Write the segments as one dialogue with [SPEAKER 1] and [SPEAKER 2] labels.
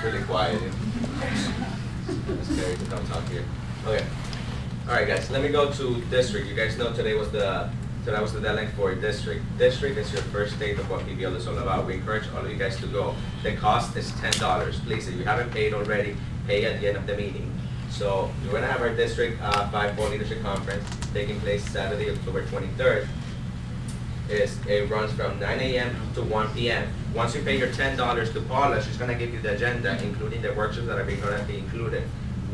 [SPEAKER 1] really quiet. It's scary to come talk here. Okay. All right, guys. Let me go to district. You guys know today was the deadline for district. District is your first state of what PBL is all about. We encourage all of you guys to go. The cost is $10. Please, if you haven't paid already, pay at the end of the meeting. So we're gonna have our district 5-4 leadership conference taking place Saturday, October 23rd. It runs from 9 a.m. to 1 p.m. Once you pay your $10 to Paula, she's gonna give you the agenda, including the workshops that are gonna be included.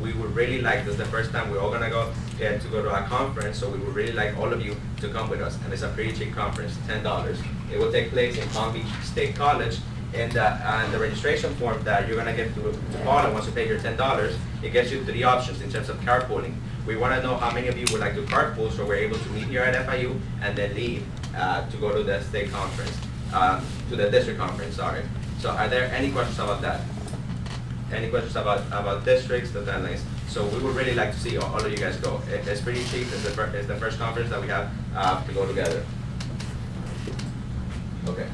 [SPEAKER 1] We would really like, this is the first time we're all gonna get to go to our conference, so we would really like all of you to come with us. And it's a pretty cheap conference, $10. It will take place in Palm Beach State College. And the registration form that you're gonna get to Paula once you pay your $10, it gets you 3 options in terms of carpooling. We wanna know how many of you would like to carpool, so we're able to meet here at FIU and then leave to go to the state conference, to the district conference, sorry. So are there any questions about that? Any questions about districts, the deadlines? So we would really like to see all of you guys go. It's pretty cheap. It's the first conference that we have to go together. Okay.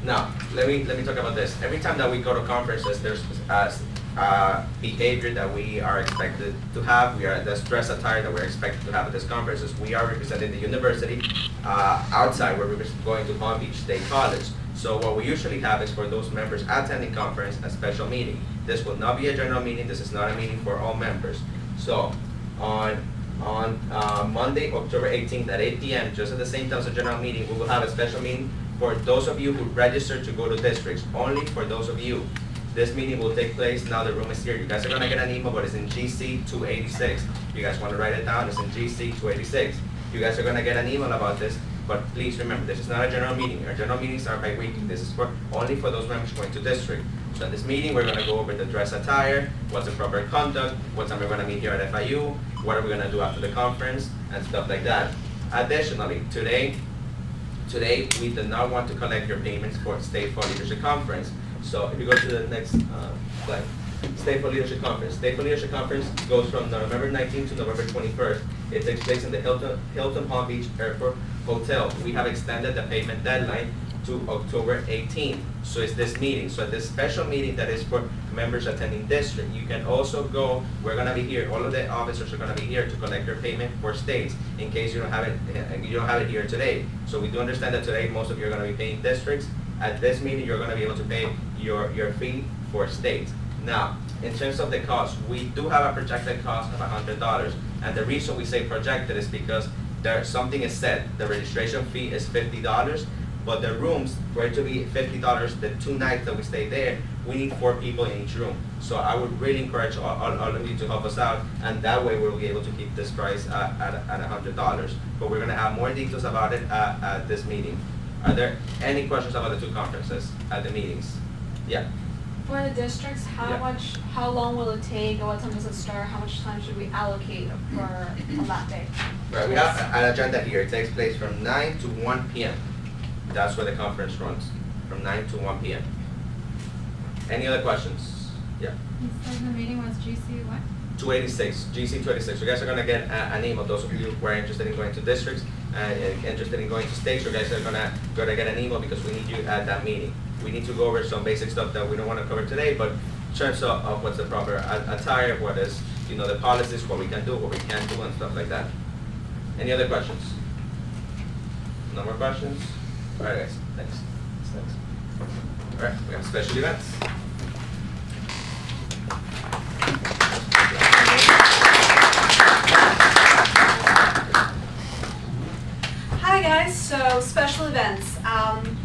[SPEAKER 1] Now let me talk about this. Every time that we go to conferences, there's behavior that we are expected to have. The dress attire that we're expected to have at these conferences. We are representing the university outside. We're going to Palm Beach State College. So what we usually have is for those members attending conference, a special meeting. This will not be a general meeting. This is not a meeting for all members. So on Monday, October 18th at 8 p.m., just at the same time as a general meeting, we will have a special meeting for those of you who registered to go to districts, only for those of you. This meeting will take place, now the room is here. You guys are gonna get an email, but it's in GC 286. You guys wanna write it down, it's in GC 286. You guys are gonna get an email about this, but please remember, this is not a general meeting. Our general meetings are bi-weekly. This is only for those members going to district. So in this meeting, we're gonna go over the dress attire, what's the proper conduct, what time we're gonna meet here at FIU, what are we gonna do after the conference, and stuff like that. Additionally, today we do not want to collect your payments for State for Leadership Conference. So if you go to the next slide, State for Leadership Conference. State for Leadership Conference goes from November 19th to November 21st. It takes place in the Hilton Palm Beach Airport Hotel. We have extended the payment deadline to October 18th. So it's this meeting. So this special meeting that is for members attending district. You can also go, we're gonna be here, all of the officers are gonna be here to collect your payment for states in case you don't have it here today. So we do understand that today most of you are gonna be paying districts. At this meeting, you're gonna be able to pay your fee for states. Now, in terms of the cost, we do have a projected cost of $100. And the reason we say projected is because something is set. The registration fee is $50, but the rooms, for it to be $50, the 2 nights that we stay there, we need 4 people in each room. So I would really encourage all of you to help us out, and that way we'll be able to keep this price at $100. But we're gonna have more details about it at this meeting. Are there any questions about the 2 conferences at the meetings? Yeah.
[SPEAKER 2] For the districts, how long will it take, or what time does it start? How much time should we allocate on that day?
[SPEAKER 1] Right, we have an agenda here. It takes place from 9 to 1 p.m. That's where the conference runs, from 9 to 1 p.m. Any other questions? Yeah.
[SPEAKER 3] You said the meeting was GC what?
[SPEAKER 1] 286, GC 286. You guys are gonna get an email. Those of you who are interested in going to districts and interested in going to states, you guys are gonna get an email because we need you at that meeting. We need to go over some basic stuff that we don't want to cover today, but in terms of what's the proper attire, what is, the policies, what we can do, what we can't do, and stuff like that. Any other questions? No more questions? All right, guys. Thanks. All right, we have special events.
[SPEAKER 2] Hi guys, so special events.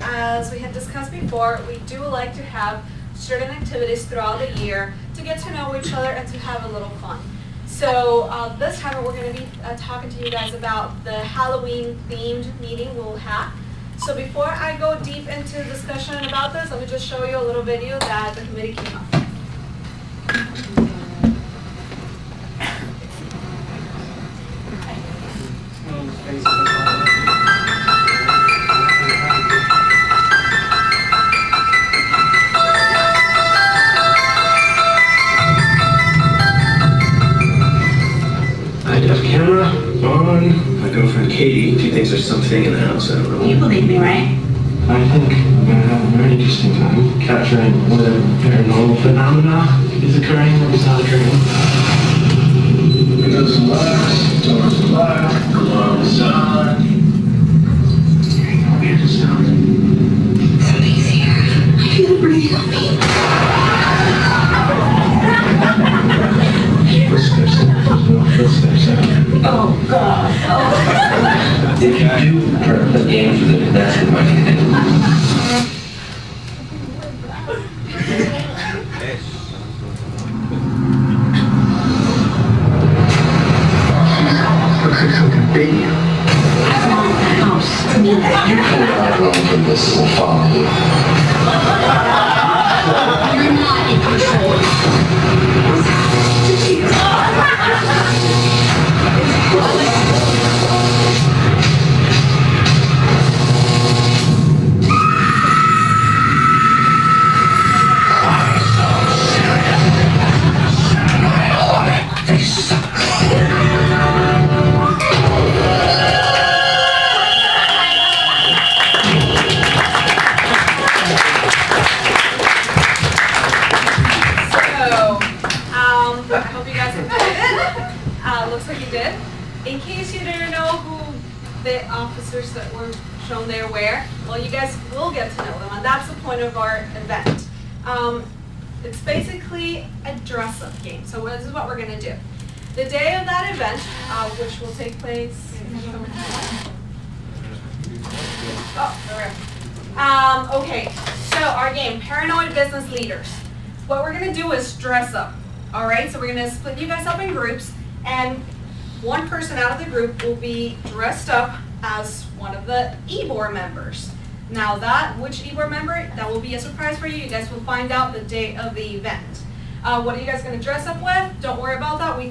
[SPEAKER 2] As we had discussed before, we do like to have certain activities throughout the year to get to know each other and to have a little fun. So this time we're going to be talking to you guys about the Halloween themed meeting we'll have. So before I go deep into discussion about this, let me just show you a little video that the committee came up with.
[SPEAKER 4] Camera on. My girlfriend Katie, she thinks there's something in the house. I don't know.
[SPEAKER 5] You believe me, right?
[SPEAKER 4] I think we're going to have a very interesting time capturing whether paranormal phenomena is occurring or is not occurring. Windows locked, doors locked, gloves on. Hearing no weird sound. Somebody's here. I feel breathing. Footsteps. There's no footsteps out. Oh God. Oh. If you do hurt the game for the that's what you do. Looks like something big. House. You cannot run from this will follow you.
[SPEAKER 5] You're not in control.
[SPEAKER 2] I hope you guys enjoyed it. Looks like you did. In case you didn't know who the officers that were shown there were, well, you guys will get to know them, and that's the point of our event. It's basically a dress-up game. So this is what we're going to do. The day of that event, which will take place. Okay, so our game, Paranoid Business Leaders. What we're going to do is dress up. All right, so we're going to split you guys up in groups, and one person out of the group will be dressed up as one of the EBOR members. Now which EBOR member, that will be a surprise for you. You guys will find out the day of the event. What are you guys going to dress up with? Don't worry about that. We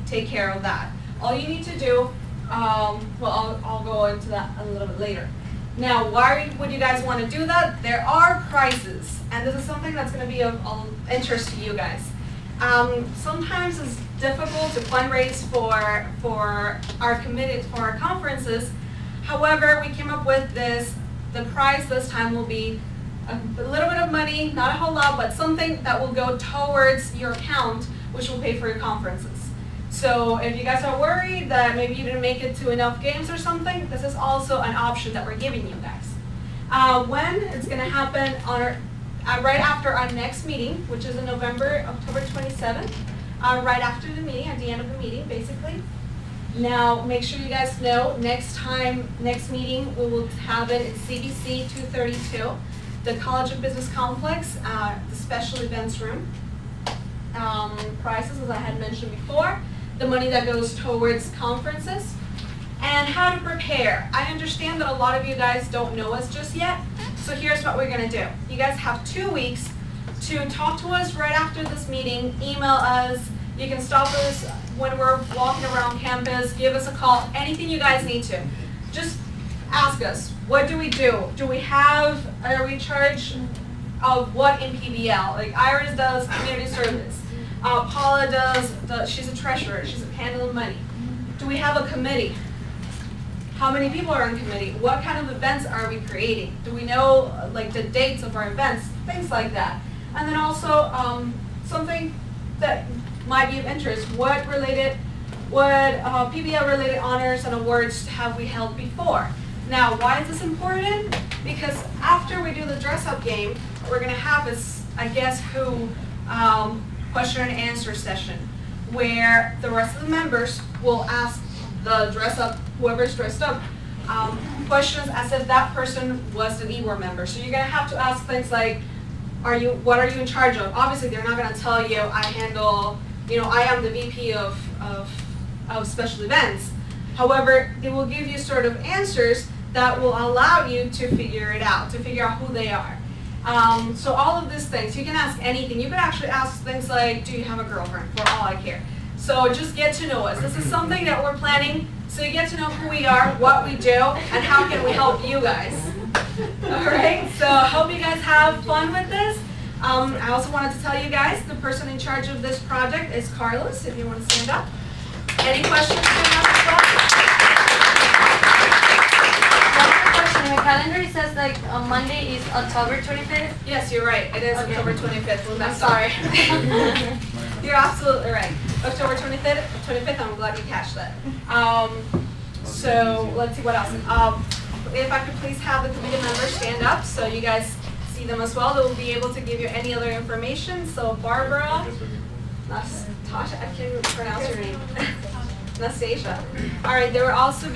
[SPEAKER 2] take care of that. All you need to do, well, I'll go into that a little bit later. Now, why would you guys want to do that? There are prizes, and this is something that's going to be of interest to you guys. Sometimes it's difficult to fundraise for our committee, for our conferences. However, we came up with this. The prize this time will be a little bit of money, not a whole lot, but something that will go towards your account, which will pay for your conferences. So if you guys are worried that maybe you didn't make it to enough games or something, this is also an option that we're giving you guys. When it's going to happen on right after our next meeting, which is in October 27th, right after the meeting, at the end of the meeting, basically. Now, make sure you guys know, next meeting, we will have it in CBC 232, the College of Business Complex, the special events room. Prices, as I had mentioned before, the money that goes towards conferences, and how to prepare. I understand that a lot of you guys don't know us just yet, so here's what we're gonna do. You guys have 2 weeks to talk to us right after this meeting, email us, you can stop us when we're walking around campus, give us a call, anything you guys need to. Just ask us, what do we do? Are we in charge of what in PBL? Like Iris does community service. Paula she's a treasurer, she's handling money. Do we have a committee? How many people are on committee? What kind of events are we creating? Do we know like the dates of our events? Things like that. And then also something that might be of interest. What PBL related honors and awards have we held before? Now, why is this important? Because after we do the dress up game, we're gonna have this, I guess, question and answer session, where the rest of the members will ask the whoever's dressed up, questions as if that person was an EWAR member. So you're gonna have to ask things like, what are you in charge of? Obviously, they're not gonna tell you, I am the VP of special events. However, they will give you sort of answers that will allow you to figure it out, to figure out who they are. So all of these things, you can ask anything. You can actually ask things like, do you have a girlfriend? For all I care. So just get to know us. This is something that we're planning, so you get to know who we are, what we do, and how can we help you guys. All right, so I hope you guys have fun with this. I also wanted to tell you guys, the person in charge of this project is Carlos, if you want to stand up. Any questions you have as well? One more question I
[SPEAKER 6] my calendar it says like on Monday is October 25th.
[SPEAKER 2] Yes, you're right. It is
[SPEAKER 6] Okay.
[SPEAKER 2] October 25th. Well,
[SPEAKER 6] I'm
[SPEAKER 2] that's
[SPEAKER 6] sorry.
[SPEAKER 2] You're absolutely right. October 25th, I'm glad you catch that. So let's see what else. If I could please have the committee members stand up so you guys see them as well. They will be able to give you any other information. So Barbara, Tasha, I can't even pronounce your name. Nastasia. All right, there will also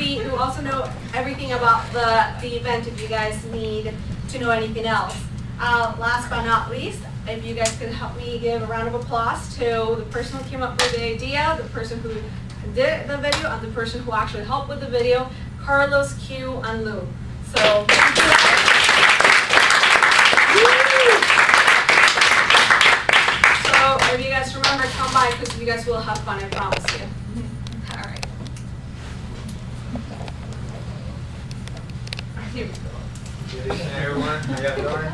[SPEAKER 2] know everything about the event if you guys need to know anything else. Last but not least, if you guys could help me give a round of applause to the person who came up with the idea, the person who did the video, and the person who actually helped with the video, Carlos, Q, and Lou. So, thank you. So, if you guys remember, come by because you guys will have fun, I promise you. All right. Here we go.
[SPEAKER 7] Good evening, everyone. How y'all doing?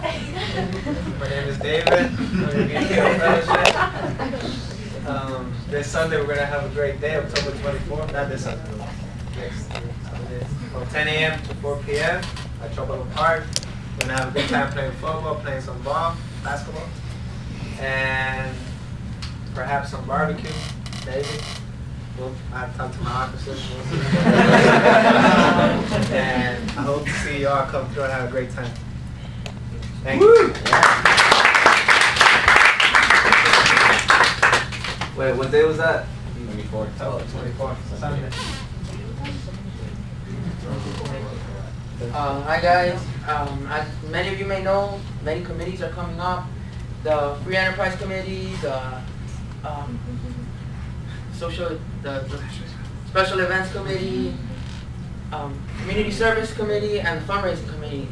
[SPEAKER 7] My name is David. I'm going to be here fellowship. This Sunday, we're going to have a great day, October 24th. Not this Sunday, next Sunday. From 10 a.m. to 4 p.m. at Tropical Park. We're going to have a good time playing football, playing some ball, basketball, and perhaps some barbecue, maybe. I'll talk to my officers. And I hope to see y'all come through and have a great time. Thank you.
[SPEAKER 8] Wait, what day was that?
[SPEAKER 7] 24th. Oh, 24th. Sunday.
[SPEAKER 9] Hi guys. As many of you may know, many committees are coming up. The Free Enterprise Committee, the the Special Events Committee, Community Service Committee, and the Fundraising Committee.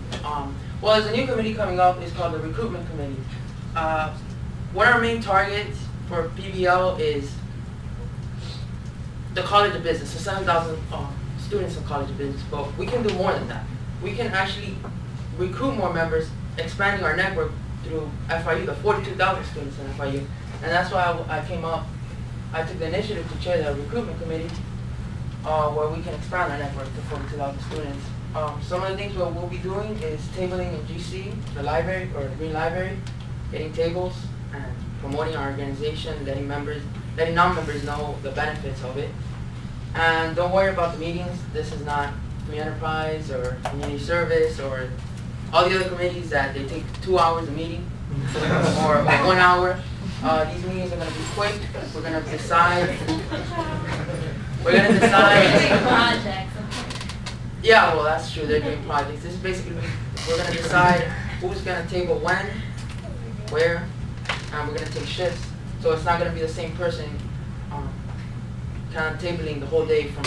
[SPEAKER 9] Well, there's a new committee coming up. It's called the Recruitment Committee. One of our main targets for PBL is the College of Business, so 7,000 students in College of Business, but we can do more than that. We can actually recruit more members, expanding our network through FIU, the 42,000 students in FIU. And that's why I took the initiative to chair the recruitment committee, where we can expand our network to 42,000 students. Some of the things we'll be doing is tabling in GC, the library, or the Green Library, getting tables and promoting our organization, letting non-members know the benefits of it. And don't worry about the meetings. This is not Free Enterprise or Community Service or all the other committees that they take 2 hours a meeting or 1 hour. These meetings are going to be quick. We're going to decide. Yeah, well, that's true. They're doing projects. This is basically, we're going to decide who's going to table when, where, and we're going to take shifts. So it's not going to be the same person kind of tabling the whole day from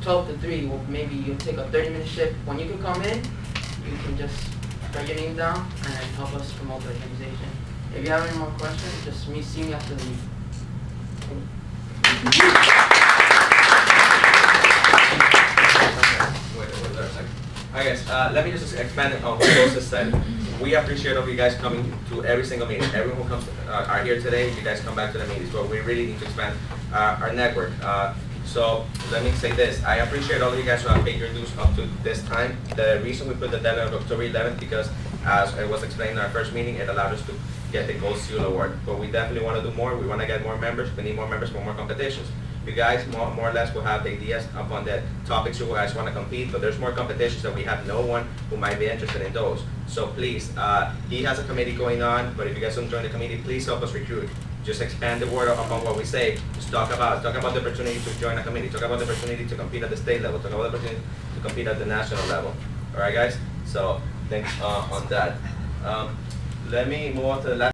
[SPEAKER 9] 12 to 3. Well, maybe you'll take a 30-minute shift. When you can come in, you can just write your name down and help us promote the organization. If you have any more questions, just see me after the meeting.
[SPEAKER 1] Wait a second. I guess, let me just expand on what Joseph said. We appreciate all of you guys coming to every single meeting. Everyone who comes are here today. You guys come back to the meetings, but we really need to expand our network. So let me say this. I appreciate all of you guys who have paid your dues up to this time. The reason we put the deadline of October 11th because, as it was explained in our first meeting, it allowed us to get the Gold Seal Award. But we definitely want to do more. We want to get more members. We need more members for more competitions. You guys more or less will have the ideas upon the topics you guys want to compete, but there's more competitions that we have no one who might be interested in those. So please, he has a committee going on, but if you guys don't join the committee, please help us recruit. Just expand the word upon what we say. Just talk about the opportunity to join a committee. Talk about the opportunity to compete at the state level. Talk about the opportunity to compete at the national level. All right, guys? So thanks on that. Let me move on to the last